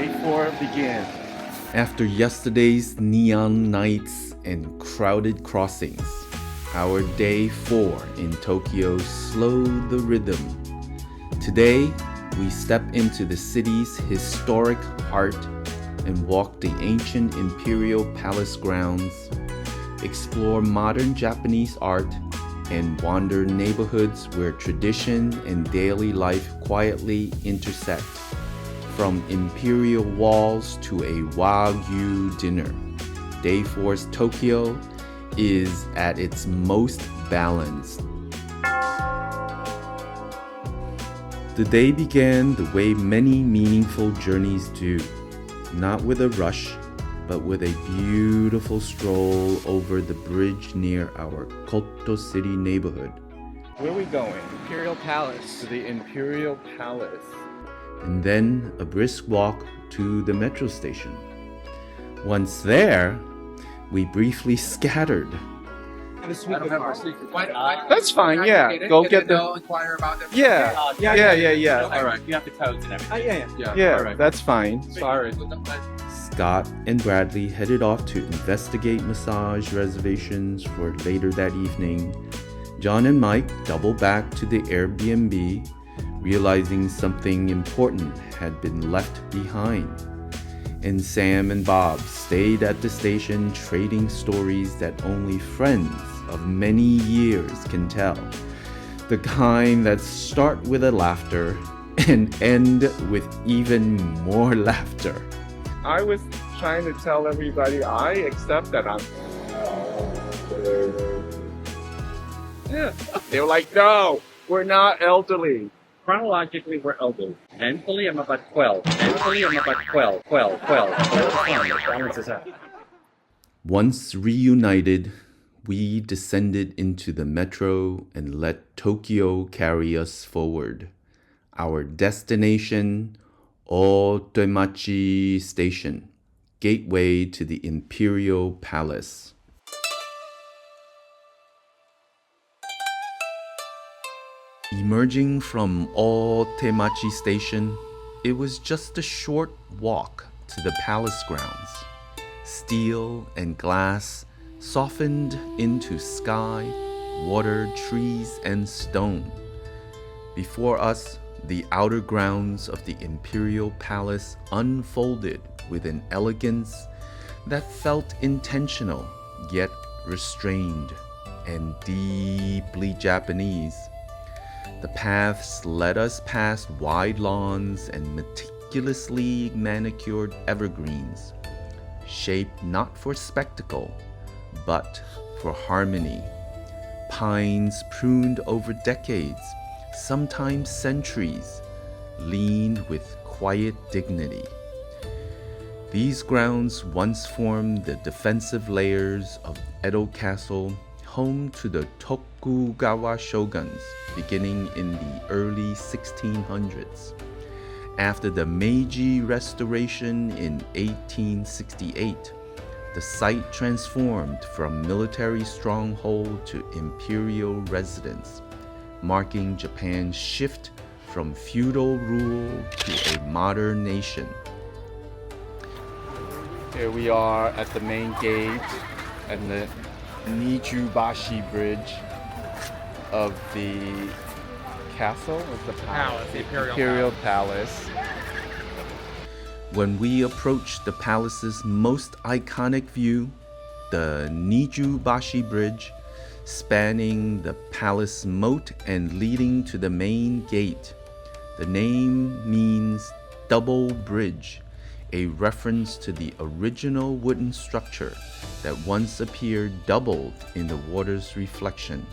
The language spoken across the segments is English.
Day 4 begins. After yesterday's neon nights and crowded crossings, our day 4 in Tokyo slowed the rhythm. Today, we step into the city's historic heart and walk the ancient Imperial Palace grounds, explore modern Japanese art, and wander neighborhoods where tradition and daily life quietly intersect. From imperial walls to a Wagyu dinner, Day 4's Tokyo is at its most balanced. The day began the way many meaningful journeys do, not with a rush, but with a beautiful stroll over the bridge near our Koto City neighborhood. Where are we going? Imperial Palace. To the Imperial Palace. And then a brisk walk to the metro station. Once there, we briefly scattered. That's fine, yeah. Go get the... Inquire about them. Yeah. All right. You have the codes and everything. Yeah, all right. that's fine. Sorry. Scott and Bradley headed off to investigate massage reservations for later that evening. John and Mike doubled back to the Airbnb, realizing something important had been left behind. And Sam and Bob stayed at the station trading stories that only friends of many years can tell. The kind that start with a laughter and end with even more laughter. I was trying to tell everybody I accept that I'm... Yeah. They were like, no, we're not elderly. Chronologically, we're elderly. Mentally, I'm about 12. Mentally, I'm about 12. Balance is out. Once reunited, we descended into the metro and let Tokyo carry us forward. Our destination, Ōtemachi Station, gateway to the Imperial Palace. Emerging from Ōtemachi Station, it was just a short walk to the palace grounds. Steel and glass softened into sky, water, trees, and stone. Before us, the outer grounds of the Imperial Palace unfolded with an elegance that felt intentional, yet restrained and deeply Japanese. The paths led us past wide lawns and meticulously manicured evergreens, shaped not for spectacle, but for harmony. Pines pruned over decades, sometimes centuries, leaned with quiet dignity. These grounds once formed the defensive layers of Edo Castle, home to the Tokugawa shoguns beginning in the early 1600s. After the Meiji Restoration in 1868, the site transformed from military stronghold to imperial residence, marking Japan's shift from feudal rule to a modern nation. Here we are at the main gate and the Nijubashi Bridge of the castle, of the palace, The Imperial Palace. When we approached the palace's most iconic view, the Nijubashi Bridge, spanning the palace moat and leading to the main gate. The name means double bridge, a reference to the original wooden structure that once appeared doubled in the water's reflection.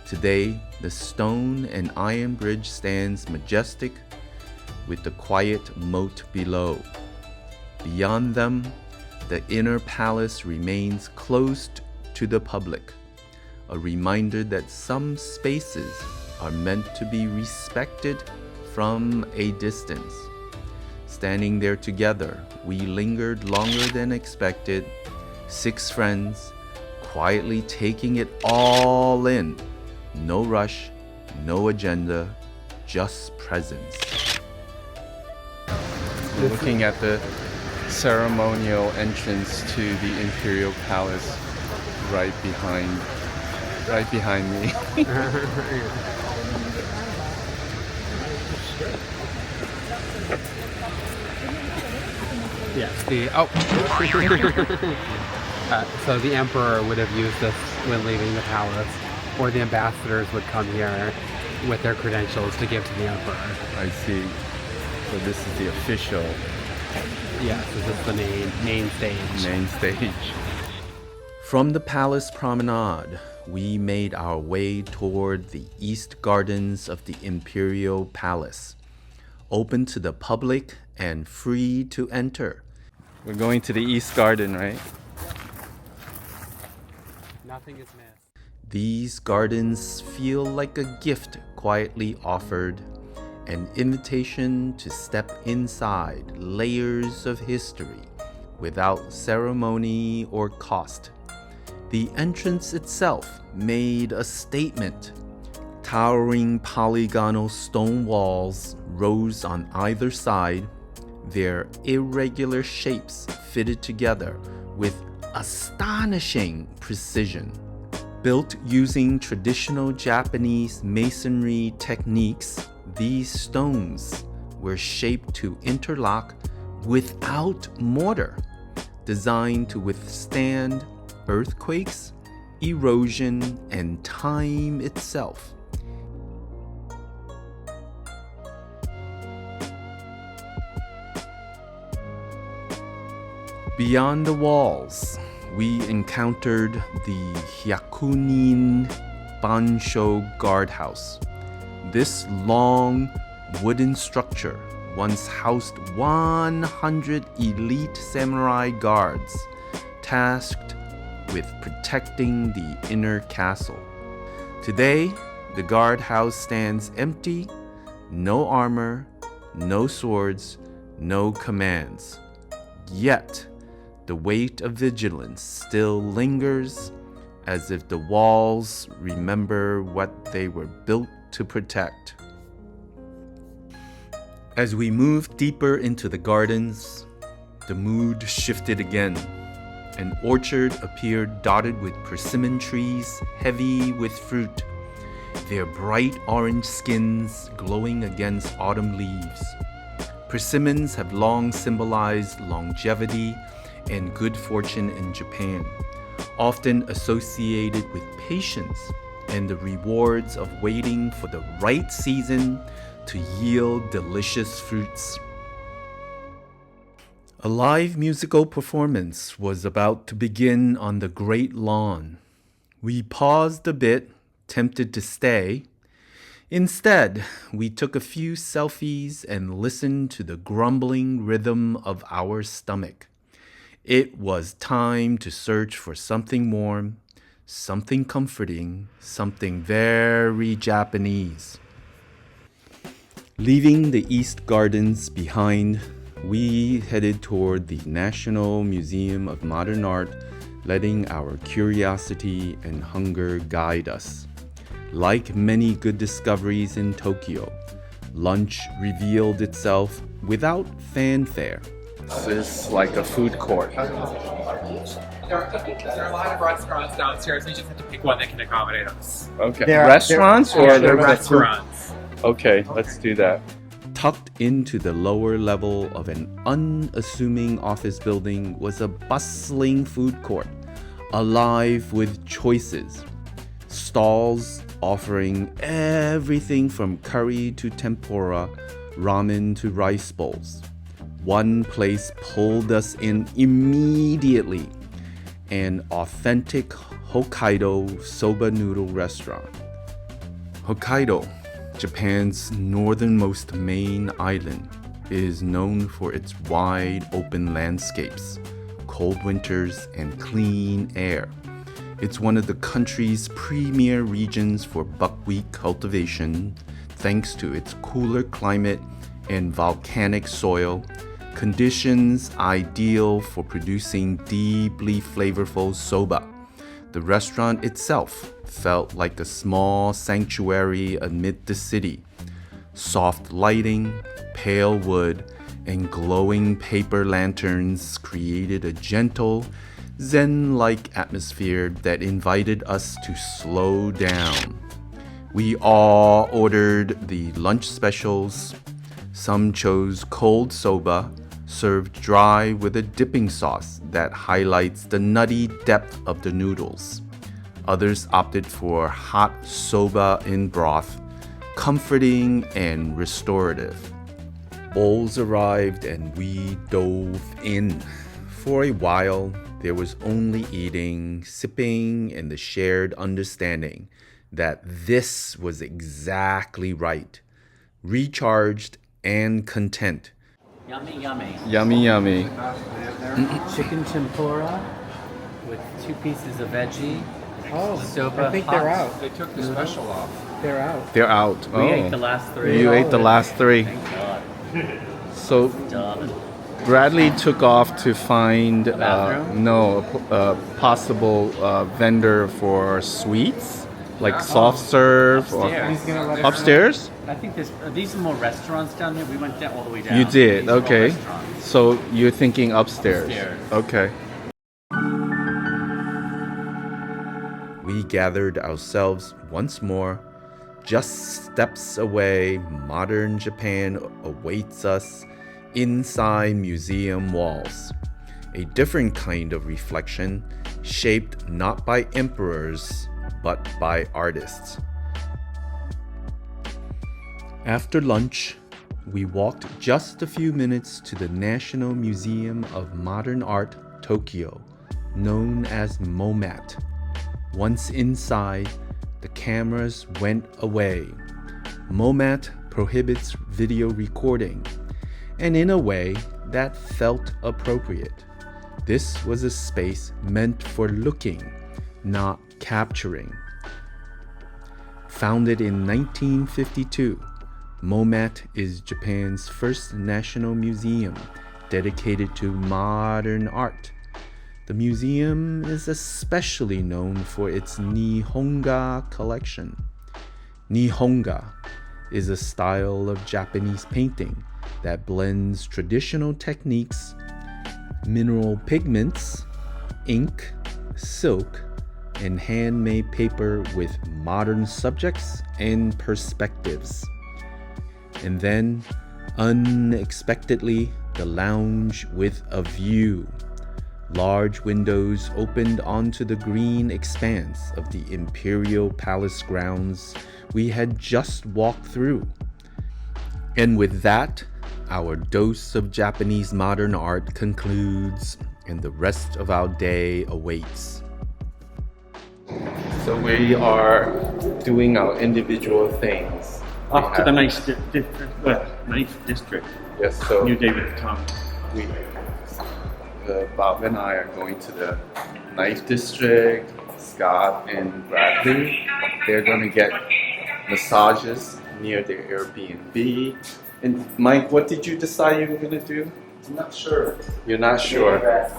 Today, the stone and iron bridge stands majestic with the quiet moat below. Beyond them, the inner palace remains closed to the public, a reminder that some spaces are meant to be respected from a distance. Standing there together, we lingered longer than expected, 6 friends, quietly taking it all in. No rush, no agenda, just presence. We're looking at the ceremonial entrance to the Imperial Palace right behind me. Yes. So the emperor would have used this when leaving the palace, or the ambassadors would come here with their credentials to give to the emperor. I see. So this is the official Yes, this is the main stage. main stage. From the palace promenade, we made our way toward the east gardens of the Imperial Palace, open to the public and free to enter. We're going to the East Garden, right? Nothing is missed. These gardens feel like a gift quietly offered, an invitation to step inside layers of history without ceremony or cost. The entrance itself made a statement. Towering polygonal stone walls rose on either side, their irregular shapes fitted together with astonishing precision. Built using traditional Japanese masonry techniques, these stones were shaped to interlock without mortar, designed to withstand earthquakes, erosion, and time itself. Beyond the walls, we encountered the Hyakunin Bansho guardhouse. This long wooden structure once housed 100 elite samurai guards tasked with protecting the inner castle. Today, the guardhouse stands empty, no armor, no swords, no commands. Yet, the weight of vigilance still lingers, as if the walls remember what they were built to protect. As we moved deeper into the gardens, the mood shifted again. An orchard appeared dotted with persimmon trees, heavy with fruit, their bright orange skins glowing against autumn leaves. Persimmons have long symbolized longevity and good fortune in Japan, often associated with patience and the rewards of waiting for the right season to yield delicious fruits. A live musical performance was about to begin on the great lawn. We paused a bit, tempted to stay. Instead, we took a few selfies and listened to the grumbling rhythm of our stomach. It was time to search for something warm, something comforting, something very Japanese. Leaving the East Gardens behind, we headed toward the National Museum of Modern Art, letting our curiosity and hunger guide us. Like many good discoveries in Tokyo, lunch revealed itself without fanfare. This is like a food court. There are a lot of restaurants downstairs. We just have to pick one that can accommodate us. Okay. There are- Restaurants there- or yeah, they're they're just food? restaurants. Okay, let's do that. Tucked into the lower level of an unassuming office building was a bustling food court, alive with choices. Stalls offering everything from curry to tempura, ramen to rice bowls. One place pulled us in immediately, an authentic Hokkaido soba noodle restaurant. Hokkaido, Japan's northernmost main island, is known for its wide open landscapes, cold winters, and clean air. It's one of the country's premier regions for buckwheat cultivation, thanks to its cooler climate and volcanic soil, conditions ideal for producing deeply flavorful soba. The restaurant itself felt like a small sanctuary amid the city. Soft lighting, pale wood, and glowing paper lanterns created a gentle, zen-like atmosphere that invited us to slow down. We all ordered the lunch specials. Some chose cold soba, served dry with a dipping sauce that highlights the nutty depth of the noodles. Others opted for hot soba in broth, comforting and restorative. Bowls arrived and we dove in. For a while, there was only eating, sipping, and the shared understanding that this was exactly right. Recharged and content. Yummy, yummy. Yummy, yummy. Chicken tempura with 2 pieces of veggie. Oh, Soba I think hot. they're out. They took the special off. They're out. They're out. We ate the last 3. You ate the last 3. Thank God. So Done. Bradley took off to find bathroom? a possible vendor for sweets, like soft serve or Upstairs. He's gonna let us upstairs. I think these are more restaurants down here. We went down all the way down. You did, These are all okay. restaurants. So you're thinking upstairs. Upstairs. Okay. We gathered ourselves once more. Just steps away, modern Japan awaits us inside museum walls. A different kind of reflection, shaped not by emperors, but by artists. After lunch, we walked just a few minutes to the National Museum of Modern Art, Tokyo, known as MOMAT. Once inside, the cameras went away. MOMAT prohibits video recording, and in a way, that felt appropriate. This was a space meant for looking, not capturing. Founded in 1952, MOMAT is Japan's first national museum dedicated to modern art. The museum is especially known for its Nihonga collection. Nihonga is a style of Japanese painting that blends traditional techniques, mineral pigments, ink, silk, and handmade paper with modern subjects and perspectives. And then, unexpectedly, the lounge with a view. Large windows opened onto the green expanse of the Imperial Palace grounds we had just walked through. And with that, our dose of Japanese modern art concludes, and the rest of our day awaits. So we are doing our individual things. Off to the nice district. Yes, so New David Tom. Bob and I are going to the Knife District. Scott and Bradley, they're going to get massages near their Airbnb. And Mike, what did you decide you were going to do? I'm not sure. You're not sure?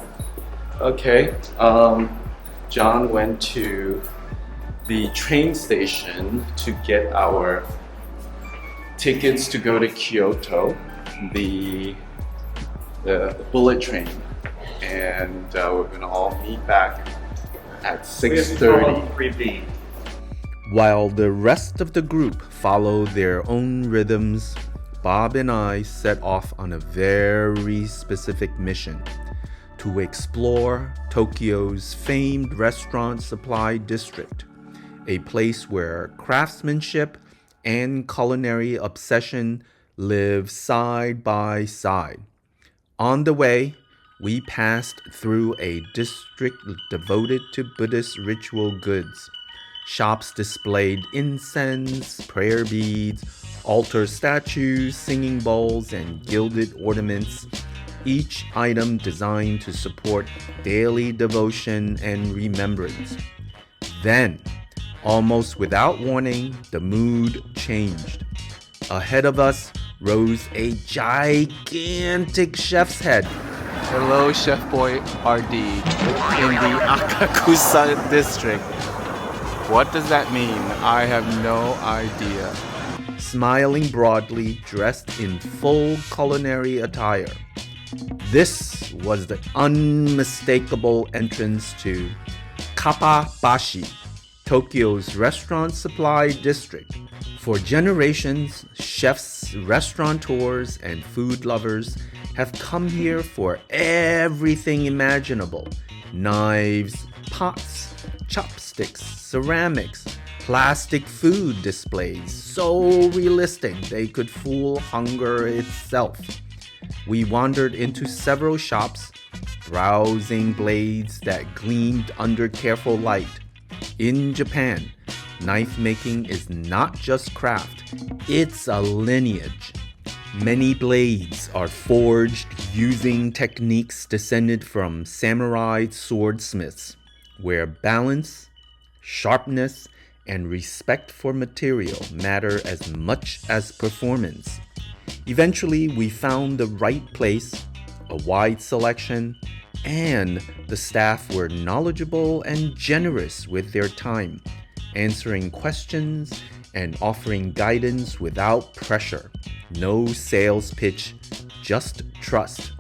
Okay. John went to the train station to get our tickets to go to Kyoto, the bullet train. And we're going to all meet back at 6:30. While the rest of the group followed their own rhythms, Bob and I set off on a very specific mission to explore Tokyo's famed restaurant supply district, a place where craftsmanship and culinary obsession live side by side. On the way, we passed through a district devoted to Buddhist ritual goods. Shops displayed incense, prayer beads, altar statues, singing bowls, and gilded ornaments, each item designed to support daily devotion and remembrance. Then, almost without warning, the mood changed. Ahead of us rose a gigantic chef's head. Hello, Chef Boy RD in the Akakusa district. What does that mean? I have no idea. smiling broadly, dressed in full culinary attire. This was the unmistakable entrance to Kappabashi, Tokyo's restaurant supply district. For generations, chefs, restaurateurs, and food lovers have come here for everything imaginable: knives, pots, chopsticks, ceramics, plastic food displays, so realistic they could fool hunger itself. We wandered into several shops, browsing blades that gleamed under careful light. In Japan, knife making is not just craft, it's a lineage. Many blades are forged using techniques descended from samurai swordsmiths, where balance, sharpness, and respect for material matter as much as performance. Eventually, we found the right place, a wide selection, and the staff were knowledgeable and generous with their time, answering questions and offering guidance without pressure. No sales pitch, just trust.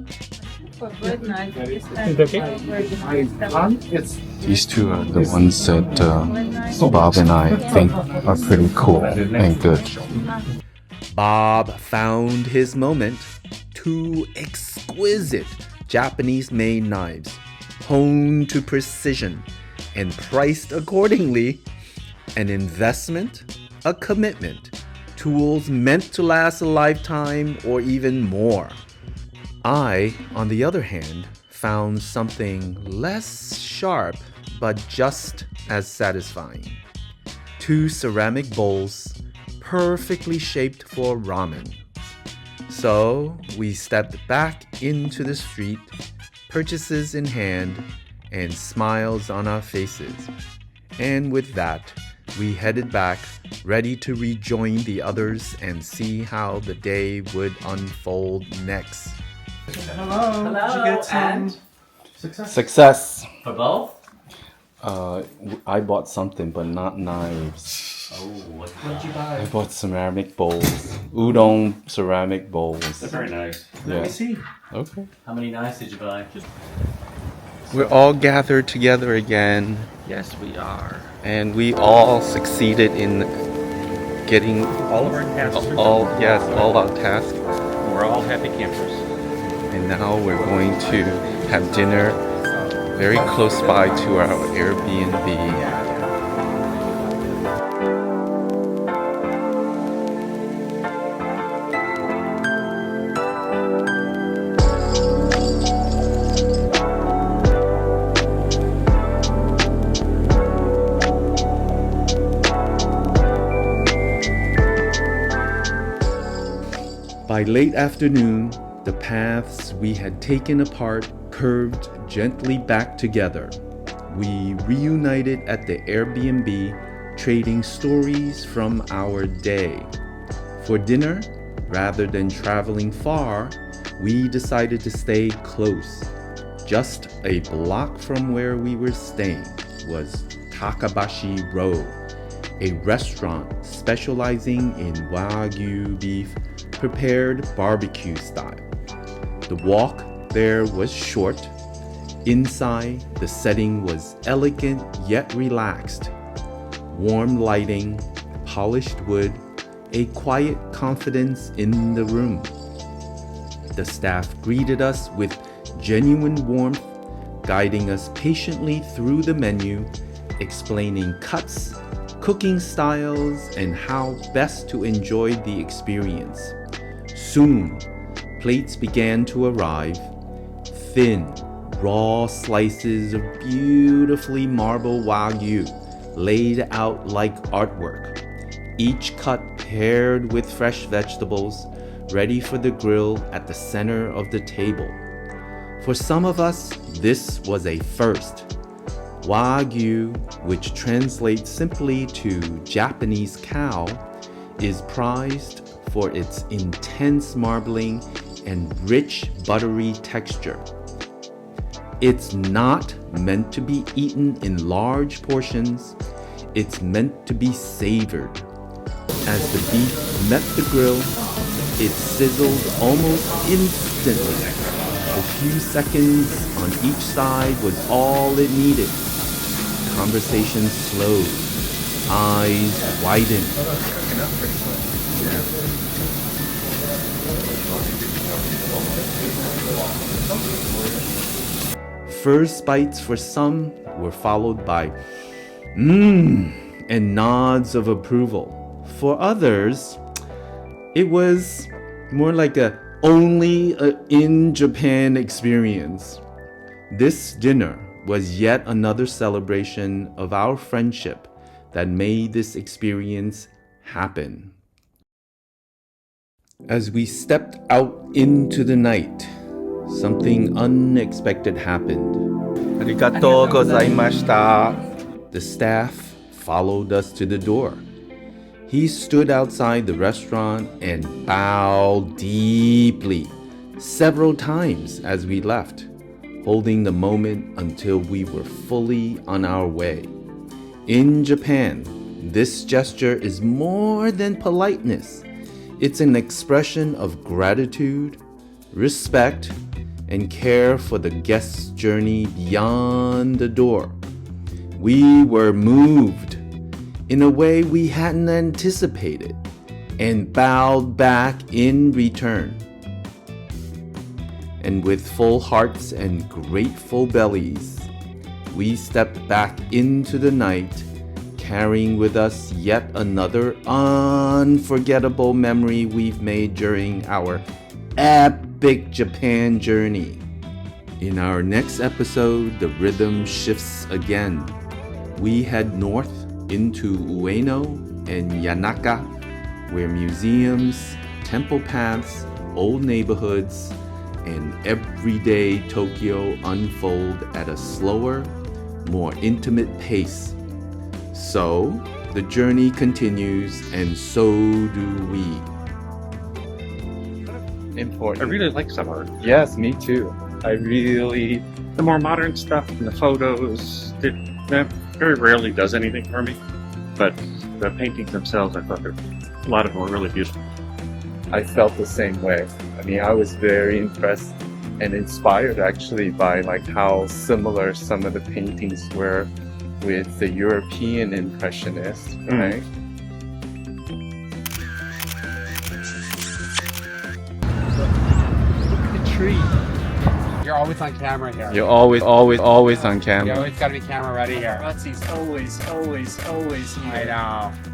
These two are the ones that Bob and I think are pretty cool and good. Bob found his moment. Two exquisite Japanese-made knives, honed to precision and priced accordingly. An investment, a commitment, tools meant to last a lifetime or even more. I, on the other hand, found something less sharp but just as satisfying. Two ceramic bowls, perfectly shaped for ramen. So we stepped back into the street, purchases in hand, and smiles on our faces. And with that, we headed back, ready to rejoin the others and see how the day would unfold next. Hello. Did you get some Success! for both? I bought something, but not knives. Oh, what did you I buy? bought ceramic bowls, udon ceramic bowls. Very nice. Yeah. Let me see. Okay. How many knives did you buy? We're all gathered together again, Yes, we are. and we all succeeded in getting All of our tasks are all done. all our tasks. We're all happy campers. And now we're going to have dinner very close by to our Airbnb. By late afternoon, the paths we had taken apart curved gently back together. We reunited at the Airbnb, trading stories from our day. For dinner, rather than traveling far, we decided to stay close. Just a block from where we were staying was Takabashi Ro, a restaurant specializing in Wagyu beef prepared barbecue style. The walk there was short. Inside, the setting was elegant yet relaxed. Warm lighting, polished wood, a quiet confidence in the room. The staff greeted us with genuine warmth, guiding us patiently through the menu, explaining cuts, cooking styles, and how best to enjoy the experience. Soon, plates began to arrive, thin, raw slices of beautifully marbled Wagyu laid out like artwork, each cut paired with fresh vegetables, ready for the grill at the center of the table. For some of us, this was a first. Wagyu, which translates simply to Japanese cow, is prized for its intense marbling and rich buttery texture. It's not meant to be eaten in large portions, it's meant to be savored. As the beef met the grill, it sizzled almost instantly. A few seconds on each side was all it needed. Conversation slowed. Eyes widened. First bites for some were followed by and nods of approval. For others, it was more like a only in Japan experience. This dinner was yet another celebration of our friendship that made this experience happen. As we stepped out into the night, something unexpected happened. Arigatou gozaimashita. The staff followed us to the door. He stood outside the restaurant and bowed deeply several times as we left, holding the moment until we were fully on our way. In Japan, this gesture is more than politeness. It's an expression of gratitude, respect, and care for the guest's journey beyond the door. We were moved in a way we hadn't anticipated and bowed back in return. And with full hearts and grateful bellies, we stepped back into the night, carrying with us yet another unforgettable memory we've made during our epic Japan journey. In our next episode, the rhythm shifts again. We head north into Ueno and Yanaka, where museums, temple paths, old neighborhoods, and everyday Tokyo unfold at a slower, more intimate pace. So, the journey continues, and so do we. Important. I really like summer. Yes, me too. The more modern stuff and the photos, that very rarely does anything for me. But the paintings themselves, I thought a lot of them were really beautiful. I felt the same way. I mean, I was very impressed and inspired actually by like how similar some of the paintings were with the European Impressionists, right? Look at the tree. You're always on camera here. You're always on You camera. always gotta be camera ready here. Paparazzi's always I know.